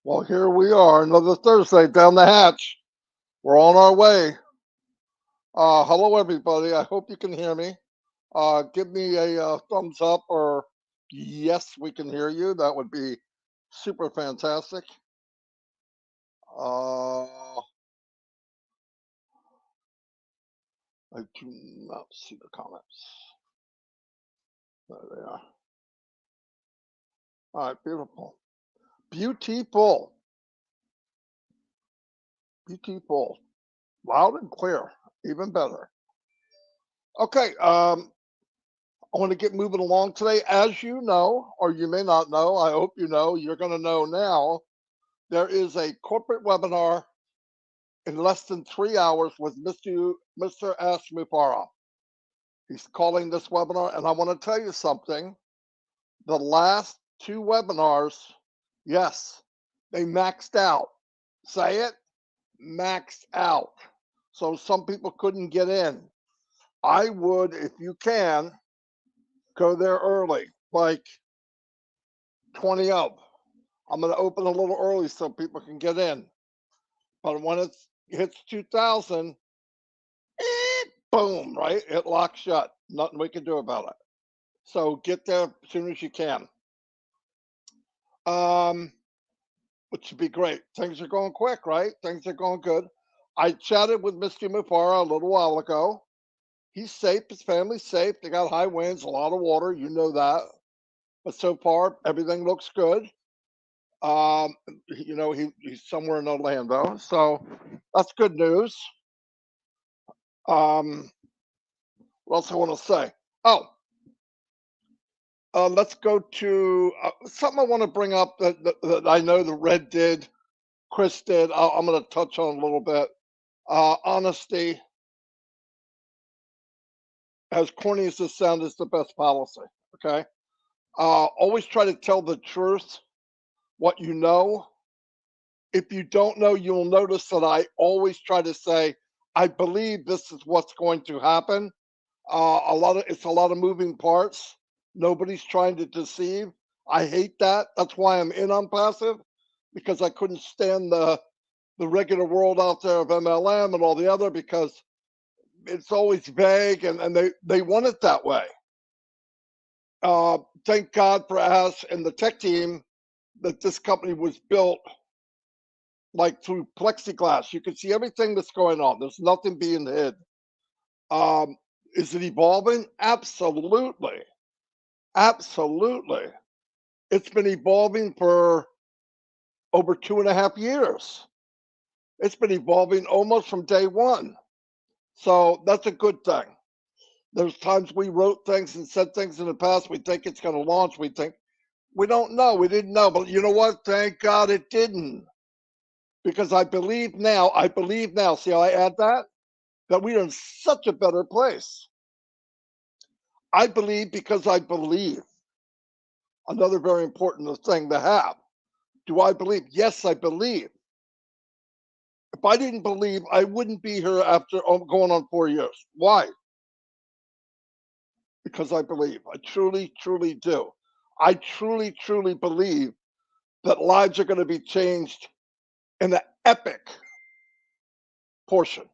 Well, here we are, another Thursday down the hatch. We're on our way. Hello, everybody. I hope you can hear me. Give me a thumbs up or yes, we can hear you. That would be super fantastic. Uh, I do not see the comments. There they are. All right, beautiful. Beautiful. Beautiful. Loud and clear. Even better. Okay, I want to get moving along today. As you know, or you may not know, I hope you know, you're going to know now, there is a corporate webinar in less than 3 hours with Mr. S. Mufara. He's calling this webinar, and I want to tell you something. The last two webinars, yes, they maxed out. Say it, maxed out. So some people couldn't get in. I would, if you can, go there early, like 20 of. I'm going to open a little early so people can get in. But when it hits 2000, boom, right? It locks shut. Nothing we can do about it. So get there as soon as you can. Which should be great. Things are going quick, right? Things are going good. I chatted with Mr. Mufara a little while ago. He's safe. His family's safe. They got high winds, a lot of water. You know that. But so far, everything looks good. You know, he's somewhere in Orlando, so that's good news. What else I want to say? Oh, let's go to something I want to bring up that I know the Red did, Chris did. I'm going to touch on a little bit. Honesty, as corny as this sounds, is the best policy. Okay. Always try to tell the truth, what you know. If you don't know, you'll notice that I always try to say, I believe this is what's going to happen. It's a lot of moving parts. Nobody's trying to deceive. I hate that. That's why I'm in Unpassive, because I couldn't stand the regular world out there of MLM and all the other, because it's always vague and they want it that way. Thank God for us and the tech team that this company was built like through plexiglass. You can see everything that's going on. There's nothing being hid. Is it evolving? Absolutely. Absolutely. It's been evolving for over 2.5 years. It's been evolving almost from day one. So that's a good thing. There's times we wrote things and said things in the past. We think it's going to launch. We don't know. We didn't know. But you know what? Thank God it didn't. Because I believe now, see how I add that? That we are in such a better place. I believe because I believe. Another very important thing to have. Do I believe? Yes, I believe. If I didn't believe, I wouldn't be here after going on 4 years. Why? Because I believe. I truly, truly do. I truly, truly believe that lives are going to be changed in an epic portion.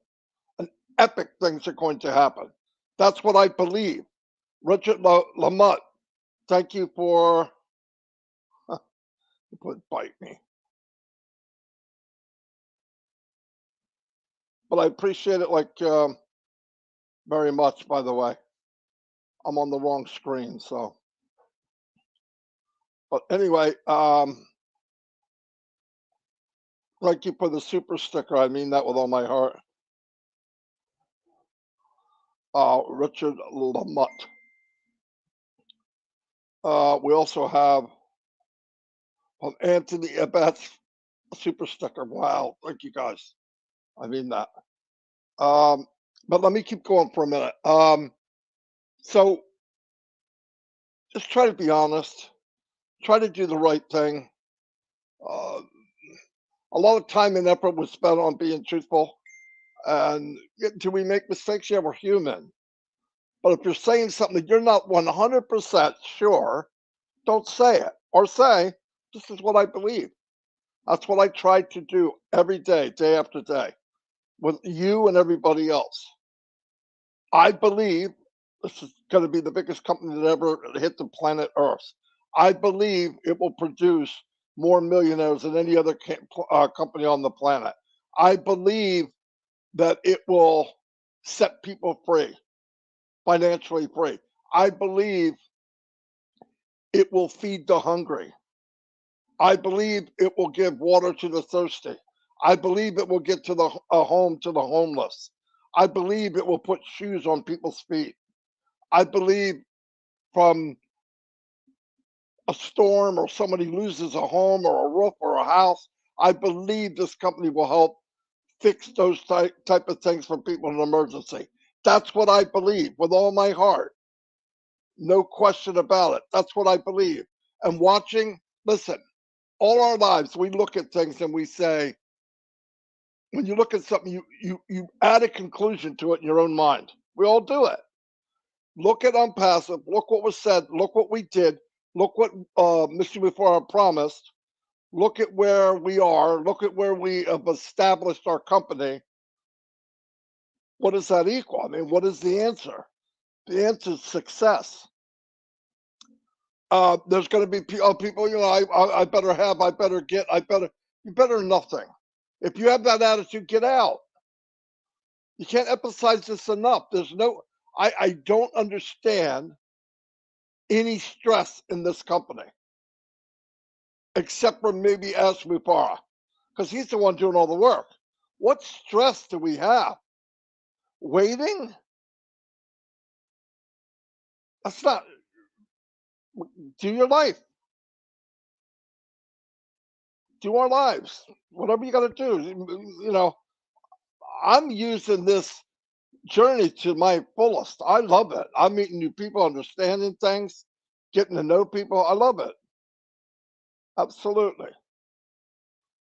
An epic things are going to happen. That's what I believe. Richard Lamott, thank you for bite me. But I appreciate it like very much, by the way. I'm on the wrong screen, so. But anyway, thank you for the super sticker. I mean that with all my heart. Richard Lamott. We also have Anthony Ebbets, super sticker. Wow, thank you guys. I mean that. But let me keep going for a minute. So just try to be honest. Try to do the right thing. A lot of time and effort was spent on being truthful. And do we make mistakes? Yeah, we're human. But if you're saying something that you're not 100% sure, don't say it. Or say, this is what I believe. That's what I try to do every day, day after day, with you and everybody else. I believe this is going to be the biggest company that ever hit the planet Earth. I believe it will produce more millionaires than any other company on the planet. I believe that it will set people free, financially free. I believe it will feed the hungry. I believe it will give water to the thirsty. I believe it will get to a home to the homeless. I believe it will put shoes on people's feet. I believe from a storm or somebody loses a home or a roof or a house, I believe this company will help fix those type of things for people in an emergency. That's what I believe with all my heart. No question about it. That's what I believe. And watching, listen, all our lives, we look at things and we say, when you look at something, you add a conclusion to it in your own mind. We all do it. Look at Unpassive. Look what was said. Look what we did. Look what Mr. Before I promised. Look at where we are. Look at where we have established our company. What does that equal? I mean, what is the answer? The answer is success. There's going to be people, you know, I better have, I better get, you better nothing. If you have that attitude, get out. You can't emphasize this enough. I don't understand any stress in this company, except for maybe Asmupara, because he's the one doing all the work. What stress do we have? Waiting? That's not, do your life, do our lives, whatever you got to do. You know, I'm using this journey to my fullest. I love it. I'm meeting new people, understanding things, getting to know people. I love it. Absolutely.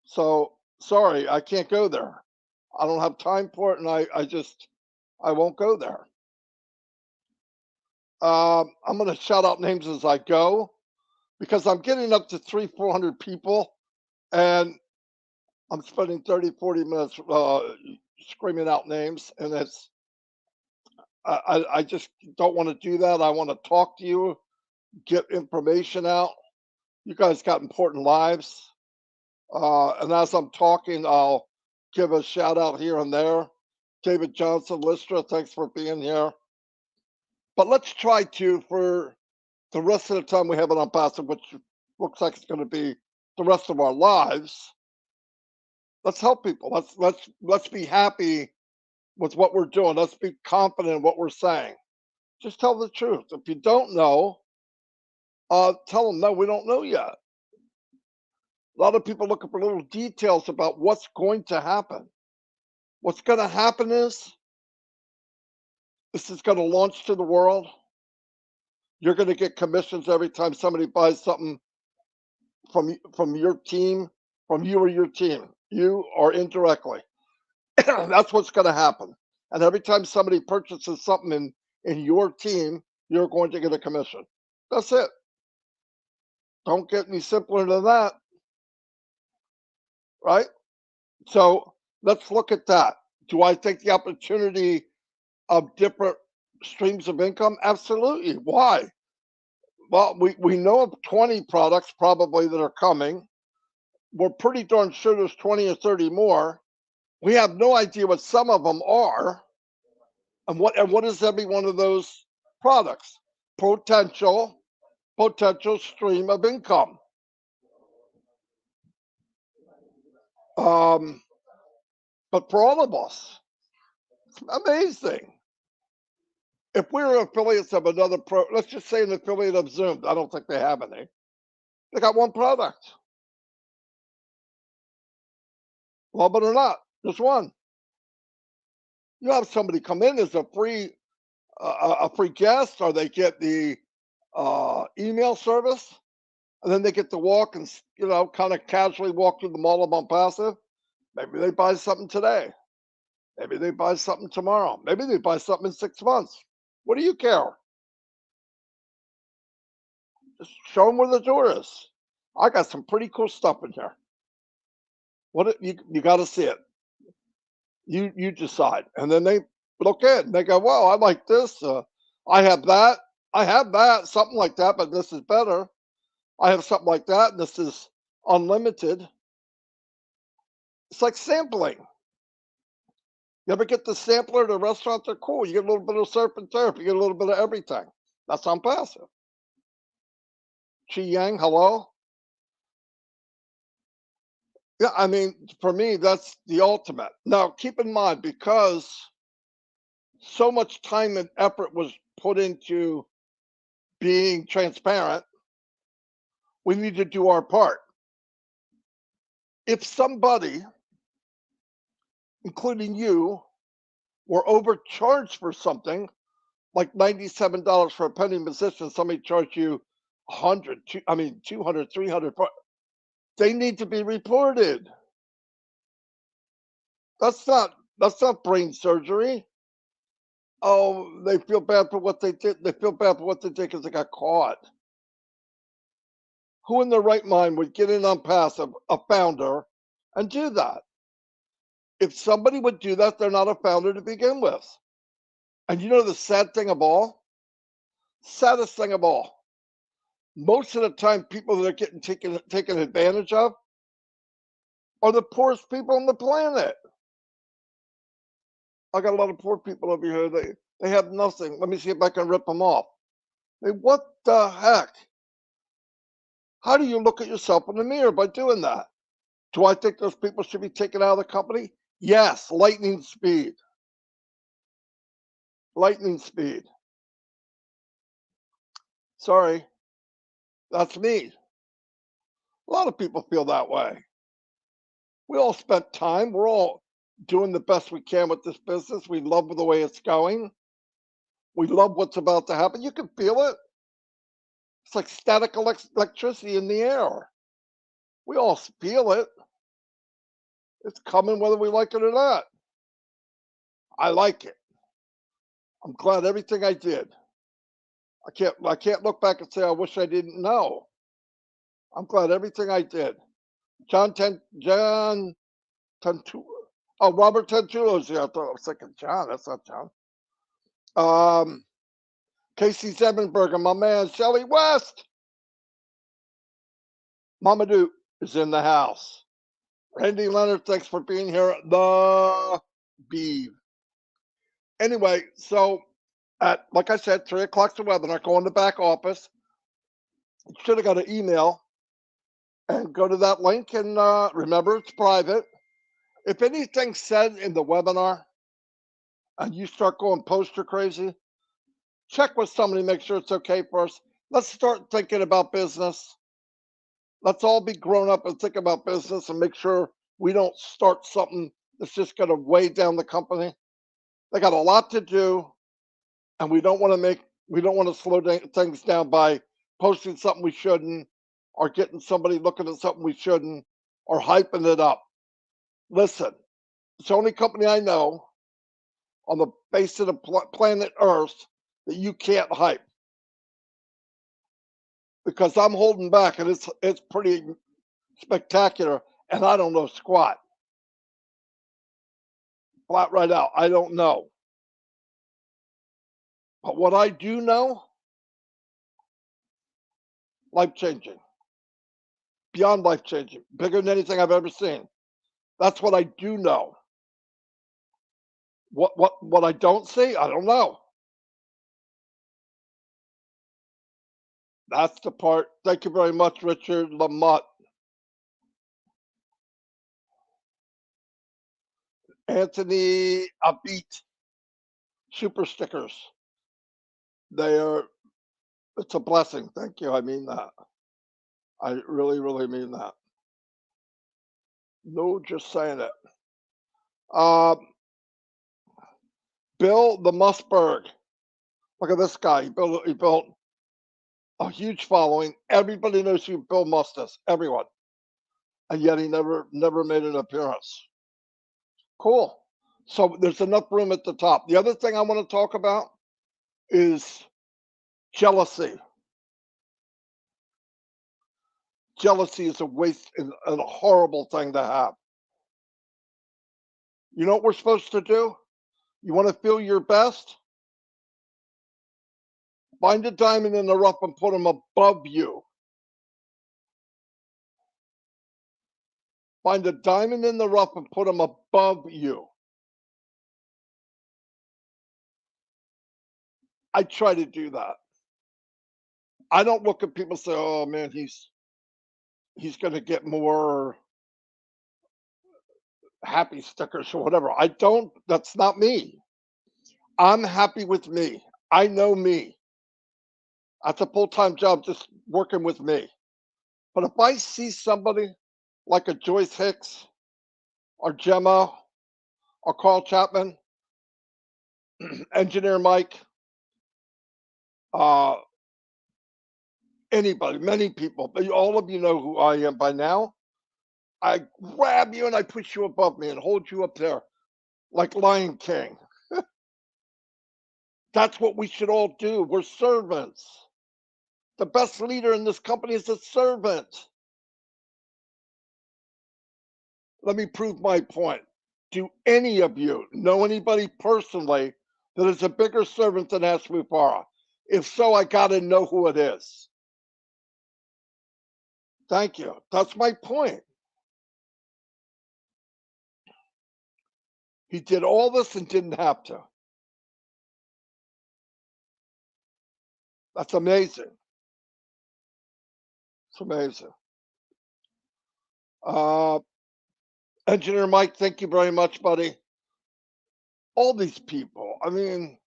So sorry, I can't go there. I don't have time for it, and I won't go there. I'm going to shout out names as I go because I'm getting up to 400 people, and I'm spending 30, 40 minutes screaming out names, and I just don't want to do that. I want to talk to you, get information out. You guys got important lives. And as I'm talking, I'll give a shout out here and there. David Johnson, Listra, thanks for being here. But let's try to, for the rest of the time we have it on Passive, which looks like it's going to be the rest of our lives, let's help people. Let's be happy with what we're doing. Let's be confident in what we're saying. Just tell the truth. If you don't know, tell them no, we don't know yet. A lot of people looking for little details about what's going to happen. What's going to happen is this is going to launch to the world. You're going to get commissions every time somebody buys something from your team, from you or your team, you or indirectly. That's what's going to happen. And every time somebody purchases something in your team, you're going to get a commission. That's it. Don't get any simpler than that, right? So let's look at that. Do I think the opportunity of different streams of income? Absolutely. Why? Well, we know of 20 products probably that are coming. We're pretty darn sure there's 20 or 30 more. We have no idea what some of them are. And what is every one of those products? Potential stream of income. Um, but for all of us, it's amazing. If we're affiliates of another let's just say an affiliate of Zoom, I don't think they have any. They got one product. Love it or not, just one. You have somebody come in as a free guest, or they get the email service, and then they get to walk and kind of casually walk through the mall of Unpassive. Maybe they buy something today. Maybe they buy something tomorrow. Maybe they buy something in 6 months. What do you care? Just show them where the door is. I got some pretty cool stuff in here. You got to see it. You decide, and then they look at it and they go, "Well, I like this. I have that. I have that. Something like that, but this is better. I have something like that, and this is unlimited." It's like sampling. You ever get the sampler at a restaurant? They're cool. You get a little bit of surf and turf. You get a little bit of everything. That's unpassive. Chi Yang, hello. Yeah, I mean, for me, that's the ultimate. Now, keep in mind, because so much time and effort was put into being transparent, we need to do our part. If somebody, including you, were overcharged for something, like $97 for a pending position, somebody charged you 100, I mean 200, 300, they need to be reported. That's not brain surgery. Oh, they feel bad for what they did. They feel bad for what they did because they got caught. Who in their right mind would get in on passive, a founder, and do that? If somebody would do that, they're not a founder to begin with. And you know the sad thing of all? Saddest thing of all. Most of the time, people that are getting taken advantage of are the poorest people on the planet. I got a lot of poor people over here. They have nothing. Let me see if I can rip them off. Hey, what the heck? How do you look at yourself in the mirror by doing that? Do I think those people should be taken out of the company? Yes, lightning speed. Lightning speed. Sorry, that's me. A lot of people feel that way. We all spent time. We're all doing the best we can with this business. We love the way it's going. We love what's about to happen. You can feel it. It's like static electricity in the air. We all feel it. It's coming whether we like it or not. I like it. I'm glad everything I did. I can't look back and say I wish I didn't know. I'm glad everything I did. John Tentu, oh, Robert Tentulo's here. I thought I was thinking John. That's not John. Um, Casey Zemenberger, my man, Shelly West. Mamadou is in the house. Randy Leonard, thanks for being here. The Beeve. Anyway, so at, like I said, 3 o'clock's the webinar. Go in the back office. You should have got an email and go to that link. And remember, it's private. If anything's said in the webinar and you start going poster crazy, check with somebody, make sure it's okay first. Let's start thinking about business. Let's all be grown up and think about business and make sure we don't start something that's just going to weigh down the company. They got a lot to do, and we don't want to slow things down by posting something we shouldn't, or getting somebody looking at something we shouldn't, or hyping it up. Listen, it's the only company I know on the face of the planet Earth that you can't hype, because I'm holding back, and it's pretty spectacular, and I don't know squat. Flat right out, I don't know. But what I do know, life changing, beyond life changing, bigger than anything I've ever seen. That's what I do know. What I don't see, I don't know. That's the part. Thank you very much, Richard Lamotte. Anthony Abit, super stickers. They are, it's a blessing. Thank you. I mean that. I really, really mean that. No, just saying it. Um, Bill the Musberg. Look at this guy. He built a huge following. Everybody knows who Bill Must is. Everyone. And yet he never made an appearance. Cool. So there's enough room at the top. The other thing I want to talk about is jealousy. Jealousy is a waste and a horrible thing to have. You know what we're supposed to do? You want to feel your best? Find a diamond in the rough and put them above you. Find a diamond in the rough and put them above you. I try to do that. I don't look at people and say, "Oh man, he's going to get more happy stickers or whatever." I don't. That's not me. I'm happy with me. I know me. That's a full-time job just working with me. But if I see somebody like a Joyce Hicks or Gemma or Carl Chapman, Engineer Mike, uh, anybody, many people, but all of you know who I am by now. I grab you and I push you above me and hold you up there like Lion King. That's what we should all do. We're servants. The best leader in this company is a servant. Let me prove my point. Do any of you know anybody personally that is a bigger servant than Ashmupara? If so, I got to know who it is. Thank you. That's my point. He did all this and didn't have to. That's amazing. It's amazing. Uh, Engineer Mike, thank you very much, buddy. All these people. I mean,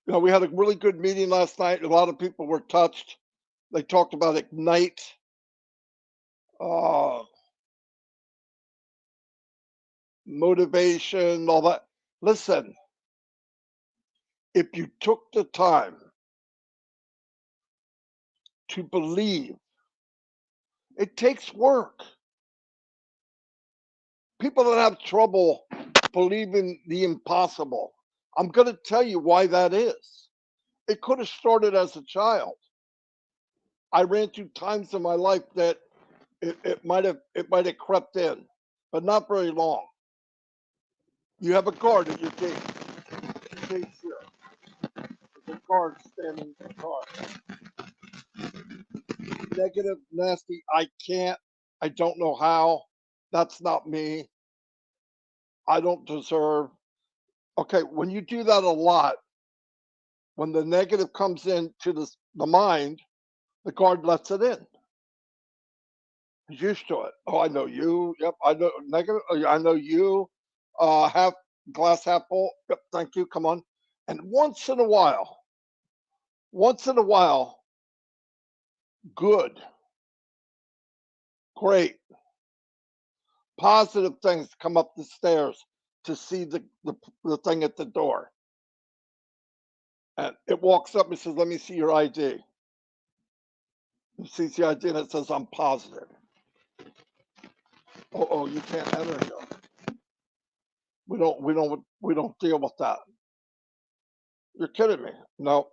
we had a really good meeting last night. A lot of people were touched. They talked about Ignite. Uh, Motivation, all that. Listen, if you took the time to believe, it takes work. People that have trouble believing the impossible, I'm going to tell you why that is. It could have started as a child. I ran through times in my life that it might have crept in, but not very long. You have a guard at your gate. Your gate's here. There's a guard standing in the car. Negative, nasty. I can't. I don't know how. That's not me. I don't deserve. Okay, when you do that a lot, when the negative comes into the mind, the guard lets it in. He's used to it. Oh, I know you. Yep, I know negative. Oh, yeah, I know you. Half glass half full. Yep, thank you. Come on. And once in a while, good, great, positive things come up the stairs to see the thing at the door. And it walks up and says, "Let me see your ID." It sees the ID and it says, "I'm positive." Oh, you can't enter here. We don't deal with that. You're kidding me. No.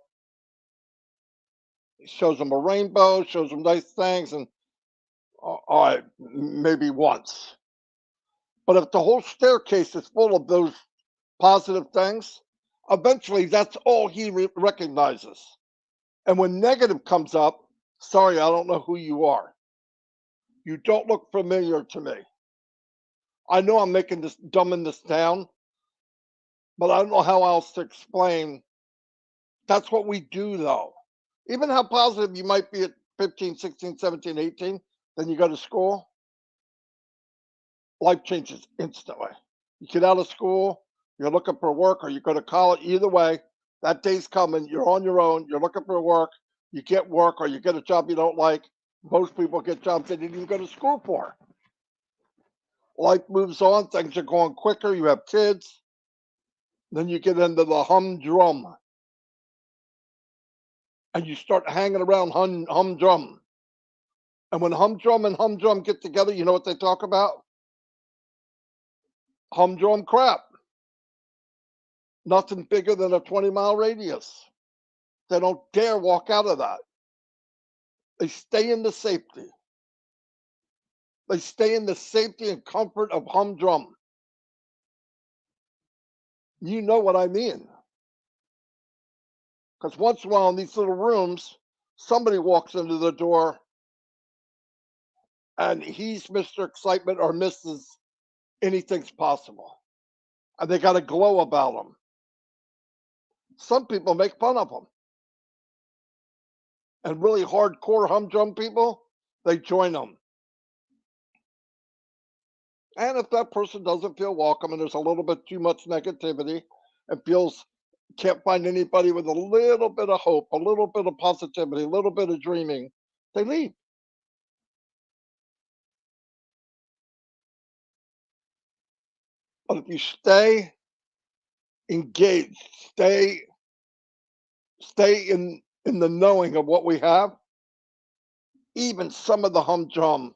It shows them a rainbow, shows them nice things, and all right, maybe once. But if the whole staircase is full of those positive things, eventually that's all he recognizes. And when negative comes up, sorry, I don't know who you are. You don't look familiar to me. I know I'm making this dumbing this down, but I don't know how else to explain. That's what we do, though. Even how positive you might be at 15, 16, 17, 18, then you go to school, life changes instantly. You get out of school, you're looking for work, or you go to college. Either way, that day's coming. You're on your own. You're looking for work. You get work, or you get a job you don't like. Most people get jobs they didn't even go to school for. Life moves on. Things are going quicker. You have kids. Then you get into the humdrum, and you start hanging around humdrum. And when humdrum and humdrum get together, you know what they talk about? Humdrum crap. Nothing bigger than a 20-mile radius. They don't dare walk out of that. They stay in the safety. They stay in the safety and comfort of humdrum. You know what I mean. Because once in a while in these little rooms, somebody walks into the door and he's Mr. Excitement or Mrs. Anything's possible. And they got a glow about them. Some people make fun of them. And really hardcore humdrum people, they join them. And if that person doesn't feel welcome and there's a little bit too much negativity and feels can't find anybody with a little bit of hope, a little bit of positivity, a little bit of dreaming, they leave. But if you stay engaged, stay in the knowing of what we have, even some of the humdrum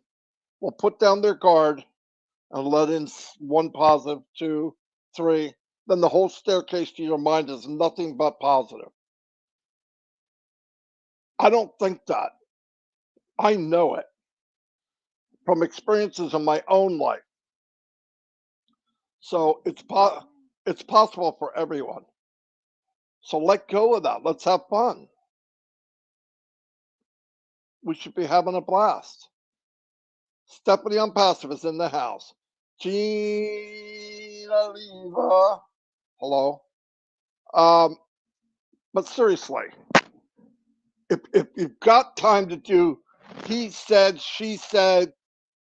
will put down their guard and let in one positive, two, three. Then the whole staircase to your mind is nothing but positive. I don't think that. I know it from experiences in my own life. So it's possible for everyone. So let go of that. Let's have fun. We should be having a blast. Stephanie Unpassive is in the house. Gina Leva. Hello. Um, but seriously, if you've got time to do, he said, she said,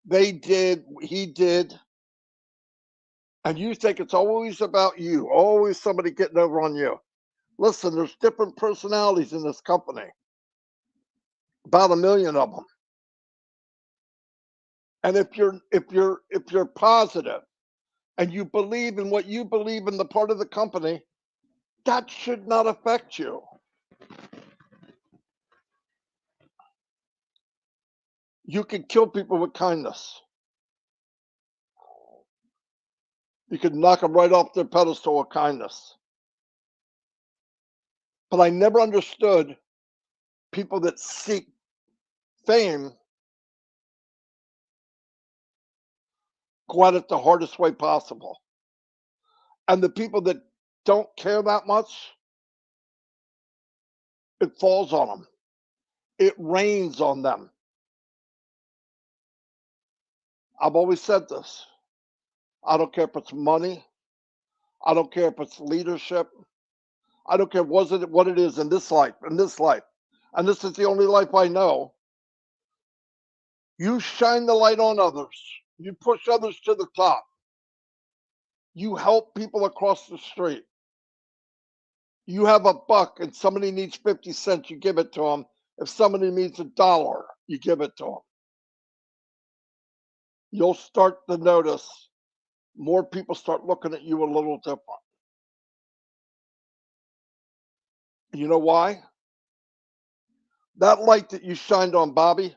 they did, he did, and you think it's always about you, always somebody getting over on you. Listen, there's different personalities in this company, about 1 million of them. And if you're positive and you believe in what you believe in the part of the company, that should not affect you. You can kill people with kindness. You can knock them right off their pedestal with kindness. But I never understood people that seek fame go at it the hardest way possible. And the people that don't care that much, it falls on them. It rains on them. I've always said this. I don't care if it's money. I don't care if it's leadership. I don't care what it is in this life, and this is the only life I know. You shine the light on others. You push others to the top. You help people across the street. You have a buck and somebody needs 50 cents, you give it to them. If somebody needs $1, you give it to them. You'll start to notice more people start looking at you a little different. You know why? That light that you shined on Bobby,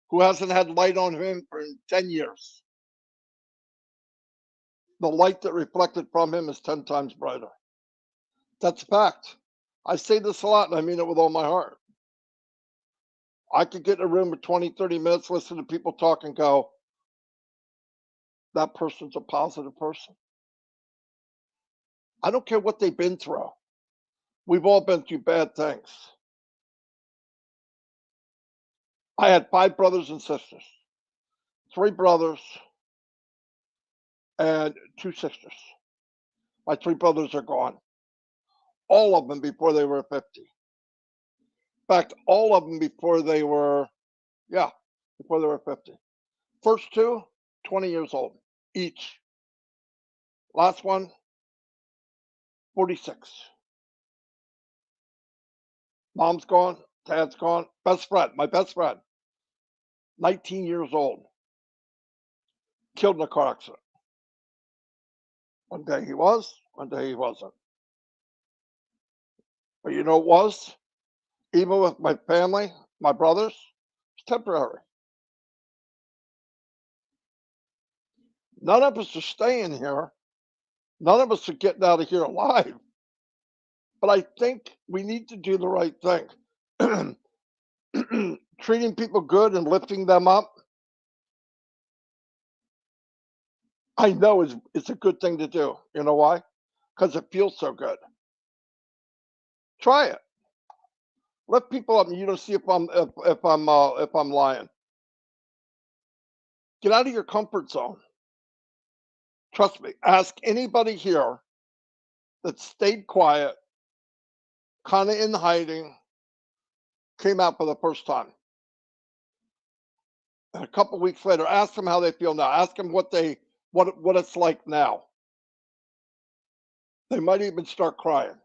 who hasn't had light on him for 10 years, the light that reflected from him is 10 times brighter. That's a fact. I say this a lot and I mean it with all my heart. I could get in a room for 20, 30 minutes, listen to people talk and go, that person's a positive person. I don't care what they've been through. We've all been through bad things. I had 5 brothers and sisters, 3 brothers and 2 sisters. My 3 brothers are gone. All of them before they were 50. In fact, all of them before they were 50. First 2, 20 years old each. Last one, 46. Mom's gone, dad's gone. My best friend, 19 years old, killed in a car accident. One day he was, one day he wasn't. But you know what it was? Even with my family, my brothers, it's temporary. None of us are staying here. None of us are getting out of here alive. But I think we need to do the right thing. Treating people good and lifting them up, I know it's a good thing to do. You know why? because it feels so good. Try it. Lift people up, and you don't see if I'm lying. Get out of your comfort zone. Trust me. Ask anybody here that stayed quiet, kind of in hiding, came out for the first time. And a couple weeks later, ask them how they feel now. Ask them what it's like now. They might even start crying.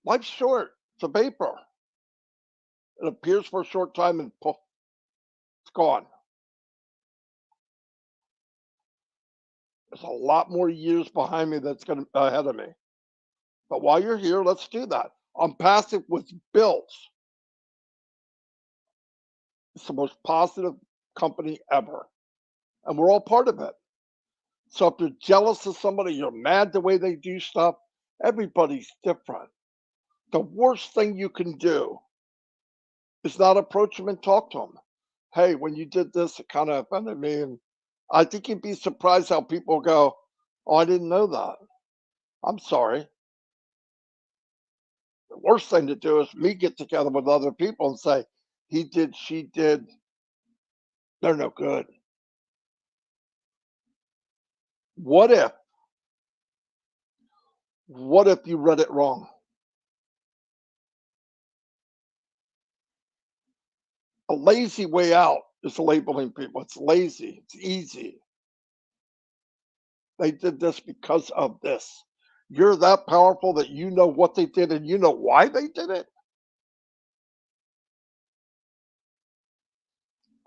Life's short. It's a vapor. It appears for a short time and poof, it's gone. There's a lot more years behind me that's going to ahead of me. But while you're here, let's do that. ONPASSIVE was built. It's the most positive company ever, and we're all part of it. So if you're jealous of somebody, you're mad the way they do stuff, everybody's different. The worst thing you can do is not approach them and talk to them. Hey, when you did this, it kind of offended me. And I think you'd be surprised how people go, oh, I didn't know that. I'm sorry. The worst thing to do is me get together with other people and say, he did, she did. They're no good. What if, what if you read it wrong? A lazy way out is labeling people. It's lazy. It's easy. They did this because of this. You're that powerful that you know what they did and you know why they did it.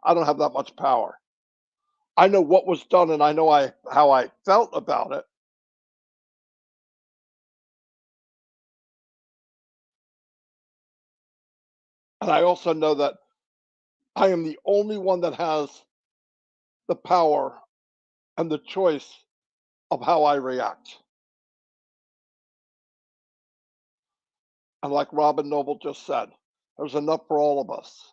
I don't have that much power. I know what was done and I know how I felt about it. And I also know that I am the only one that has the power and the choice of how I react. And like Robin Noble just said, there's enough for all of us.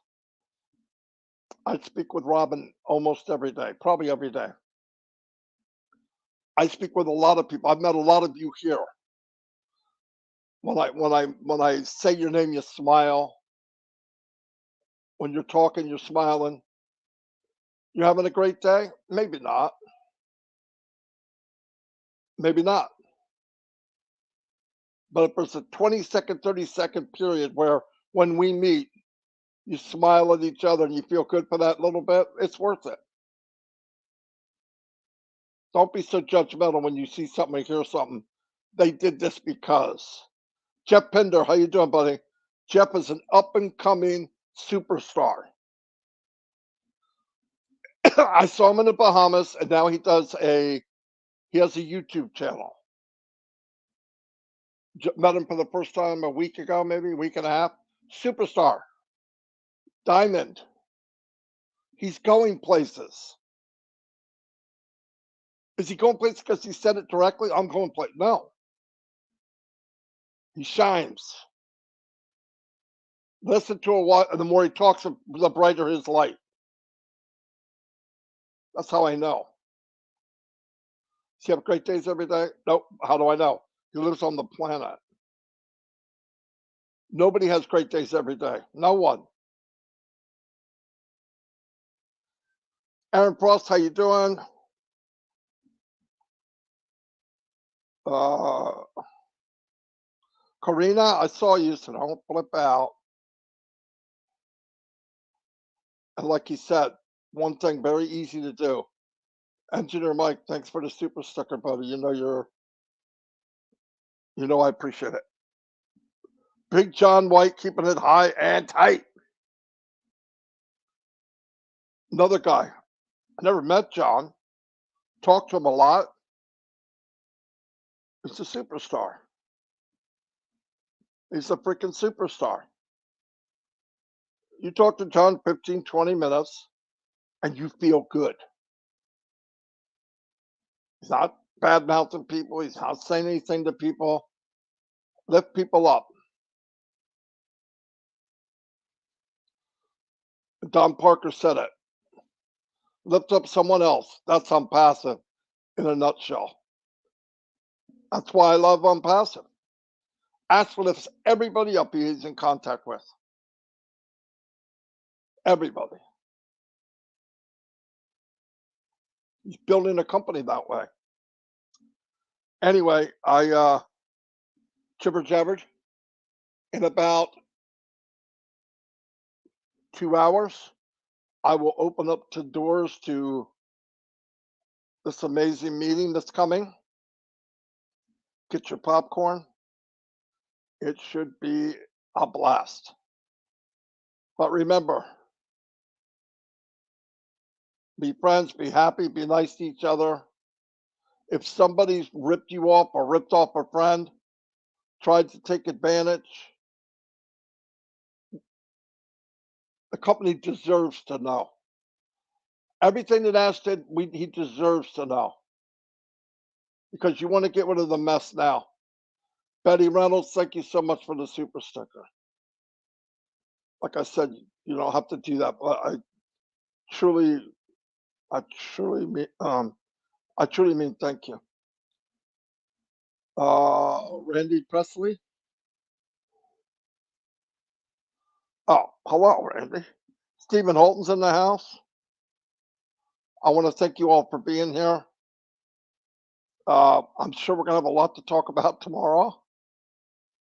I speak with Robin almost every day, probably every day. I speak with a lot of people. I've met a lot of you here. When I say your name, you smile. When you're talking, you're smiling. You're having a great day? Maybe not. Maybe not. But if there's a 20-second, 30-second period where when we meet, you smile at each other and you feel good for that little bit, it's worth it. Don't be so judgmental when you see something or hear something. They did this because. Jeff Pinder, how you doing, buddy? Jeff is an up and coming superstar. I saw him in the Bahamas, and now he has a YouTube channel. Met him for the first time a week ago, maybe a week and a half. Superstar, diamond. He's going places. Is he going places because he said it directly? I'm going places. No, he shines. Listen to the more he talks, the brighter his light. That's how I know. Does he have great days every day? Nope. How do I know? He lives on the planet. Nobody has great days every day. No one. Aaron Frost, how you doing? Uh, Karina, I saw you, so don't flip out. And like he said, one thing very easy to do. Engineer Mike, thanks for the super sticker, buddy. You know I appreciate it. Big John White keeping it high and tight. Another guy. I never met John. Talked to him a lot. He's a superstar. He's a freaking superstar. You talk to John 15, 20 minutes and you feel good. He's not bad mouthing people. He's not saying anything to people. Lift people up. Don Parker said it. Lift up someone else. That's ONPASSIVE in a nutshell. That's why I love ONPASSIVE. Ask lifts everybody up he's in contact with. Everybody. He's building a company that way. Anyway, I jibber jabbered. In about 2 hours, I will open up the doors to this amazing meeting that's coming. Get your popcorn. It should be a blast. But remember, be friends, be happy, be nice to each other. If somebody's ripped you off or ripped off a friend, tried to take advantage, the company deserves to know. Everything that Ash did, he deserves to know. Because you want to get rid of the mess now. Betty Reynolds, thank you so much for the super sticker. Like I said, you don't have to do that, but I truly mean thank you. Randy Presley. Oh, hello, Randy. Stephen Holton's in the house. I want to thank you all for being here. I'm sure we're gonna have a lot to talk about tomorrow,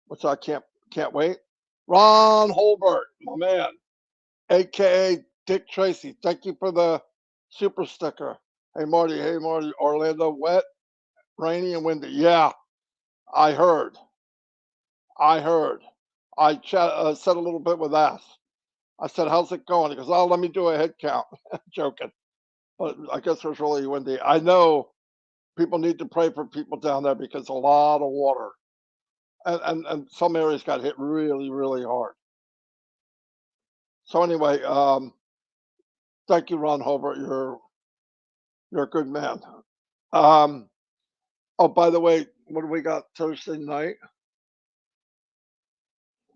which I can't wait. Ron Holbert, my man, aka Dick Tracy. Thank you for the super sticker. Hey Marty, Orlando, wet, rainy, and windy. Yeah, I heard. I said a little bit with Ash. I said, "How's it going?" He goes, "Oh, let me do a head count." Joking, but I guess it was really windy. I know people need to pray for people down there because a lot of water, and some areas got hit really, really hard. So anyway, thank you, Ron Holbert. You're a good man. Um, oh, by the way, what do we got Thursday night?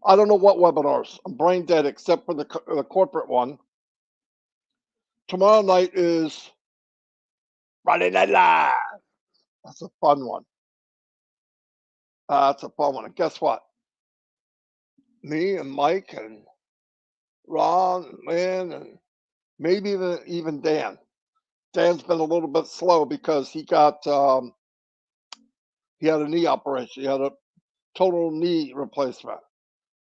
I don't know what webinars. I'm brain dead except for the corporate one. Tomorrow night is Friday Night Live. That's a fun one. That's a fun one. And guess what? Me and Mike and Ron and Lynn and maybe even Dan. Dan's been a little bit slow because he had a knee operation. He had a total knee replacement.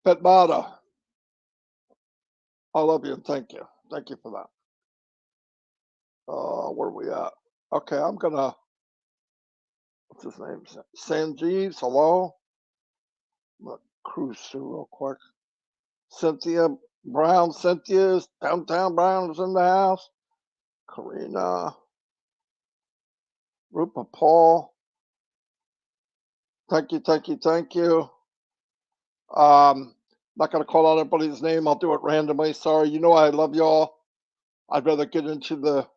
Petmata, I love you and thank you. Thank you for that. Where are we at? Okay, I'm gonna. What's his name? Sanjeeves. Hello. I'm gonna cruise through real quick. Cynthia Brown. Cynthia's downtown Brown is in the house. Karina. Rupa Paul. Thank you, thank you, thank you. Not gonna call out everybody's name. I'll do it randomly. Sorry. You know I love y'all. I'd rather get into the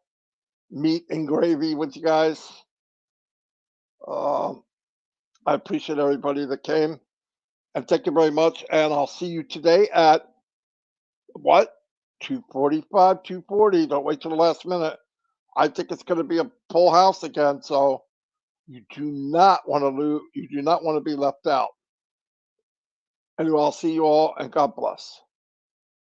meat and gravy with you guys. I appreciate everybody that came, and thank you very much. And I'll see you today at what 2:45, 2:40. Don't wait till the last minute. I think it's going to be a full house again, so you do not want to lose. You do not want to be left out. Anyway, I'll see you all, and God bless.